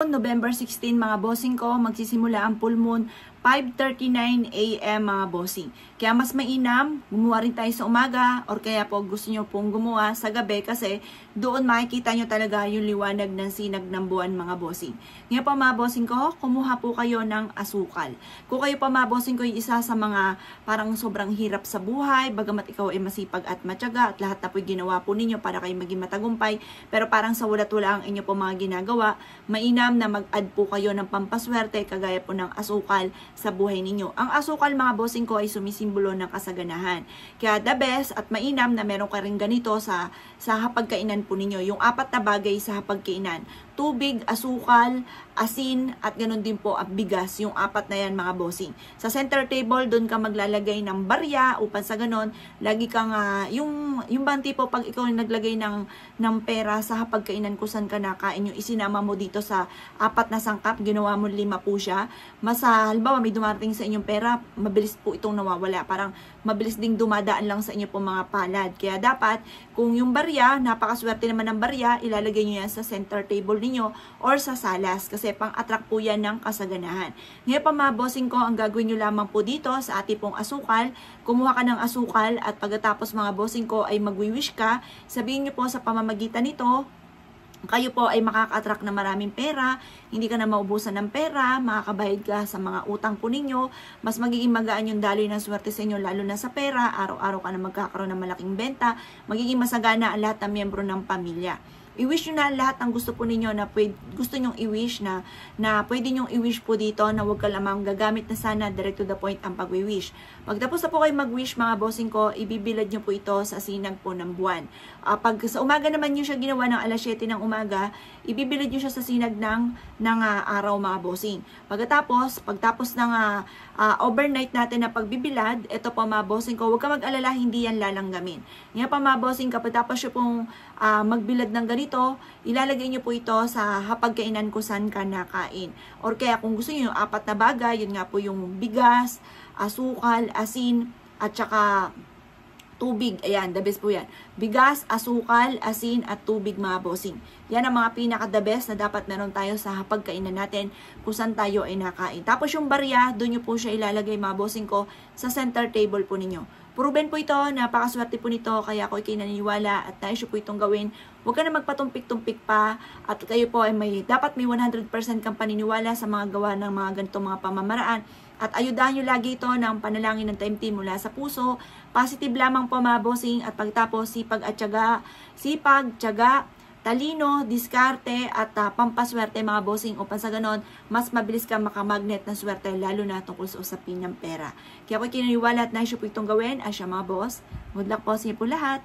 November 16 mga bossing ko, magsisimula ang full moon 5:39 AM mga bossing. Kaya mas mainam, gumawa rin tayo sa umaga or kaya po gusto nyo pong gumawa sa gabi kasi doon makikita nyo talaga yung liwanag ng sinag ng buwan mga bossing. Ngayon po mga bossing ko, kumuha po kayo ng asukal. Kung kayo pa mga bossing ko yung isa sa mga parang sobrang hirap sa buhay, bagamat ikaw ay masipag at matyaga at lahat na po ginawa po ninyo para kayo maging matagumpay, pero parang sa walat-wala ang inyo po mga ginagawa, mainam na mag-add po kayo ng pampaswerte kagaya po ng asukal sa buhay ninyo. Ang asukal mga bossing ko ay sumisimbolo ng kasaganahan. Kaya the best at mainam na meron ka rin ganito sa hapagkainan po ninyo. Yung 4 na bagay sa hapagkainan. Tubig, asukal, asin, at ganun din po ang bigas. Yung 4 na yan mga bossing. Sa center table, doon ka maglalagay ng barya upang sa ganun, lagi kang, yung bang tipo pag ikaw naglagay ng pera sa hapagkainan kung saan ka nakain, yung isinama mo dito sa 4 na sangkap, ginawa mo 5 po siya. Halimbawa may dumarating sa inyong pera, mabilis po itong nawawala. Parang mabilis ding dumadaan lang sa inyo po mga palad. Kaya dapat, kung yung barya, napakaswerte naman ng barya, ilalagay nyo yan sa center table ninyo or sa salas kasi pang-attract po yan ng kasaganahan. Ngayon pa mga bossing ko, ang gagawin nyo lamang po dito sa ating pong asukal, kumuha ka ng asukal at pagkatapos mga bossing ko ay magwi-wish ka, sabihin nyo po sa pamamagitan nito, kayo po ay makaka-attract na maraming pera, hindi ka na maubusan ng pera, makakabayad ka sa mga utang po ninyo, mas magiging magaan yung daloy ng swerte sa inyo lalo na sa pera, araw-araw ka na magkakaroon ng malaking benta, magiging masagana ang lahat ng miyembro ng pamilya. I-wish nyo na lahat ng gusto po ninyo na gusto nyong i-wish na pwede nyong i-wish po dito na huwag ka lamang gagamit na sana direct to the point ang pag-wish. Pagtapos na po kayo mag-wish mga bossing ko, ibibilad nyo po ito sa sinag po ng buwan. Pag sa umaga naman nyo siya ginawa ng alas 7 ng umaga, ibibilad nyo siya sa sinag ng araw mga bossing. Pagtapos ng overnight natin na pagbibilad, ito po mga bossing ko, huwag ka mag-alala, hindi yan lalanggamin. Ngayon pa mga bossing, kapag tapos nyo pong magbilad ng ganito, ilalagay nyo po ito sa hapagkainan kung saan ka nakain. Or kaya kung gusto nyo yung 4 na bagay, yun nga po yung bigas, asukal, asin, at saka tubig. Ayan, the best po yan. Bigas, asukal, asin, at tubig mga bossing. Yan ang mga pinaka-the best na dapat meron tayo sa hapagkainan natin kung saan tayo ay nakain. Tapos yung barya, doon nyo po siya ilalagay mga bossing ko sa center table po ninyo. Proven po ito, napakaswerte po nito, kaya ako ay naniniwala at nais po itong gawin. Huwag ka na magpatumpik-tumpik pa at kayo po ay dapat may 100% kang paniniwala sa mga gawa ng mga ganitong mga pamamaraan. At ayudahan nyo lagi ito ng panalangin ng time team mula sa puso. Positive lamang po mga bossing at pagtapos sipag at tiyaga. Sipag, tiyaga, talino, diskarte at pampaswerte mga bossing upang sa ganon, mas mabilis ka makamagnet ng swerte lalo na tungkol sa usapin ng pera. Kaya ako kinaniwala at nais po itong gawin. Asya mga boss, good luck po sa inyo po lahat.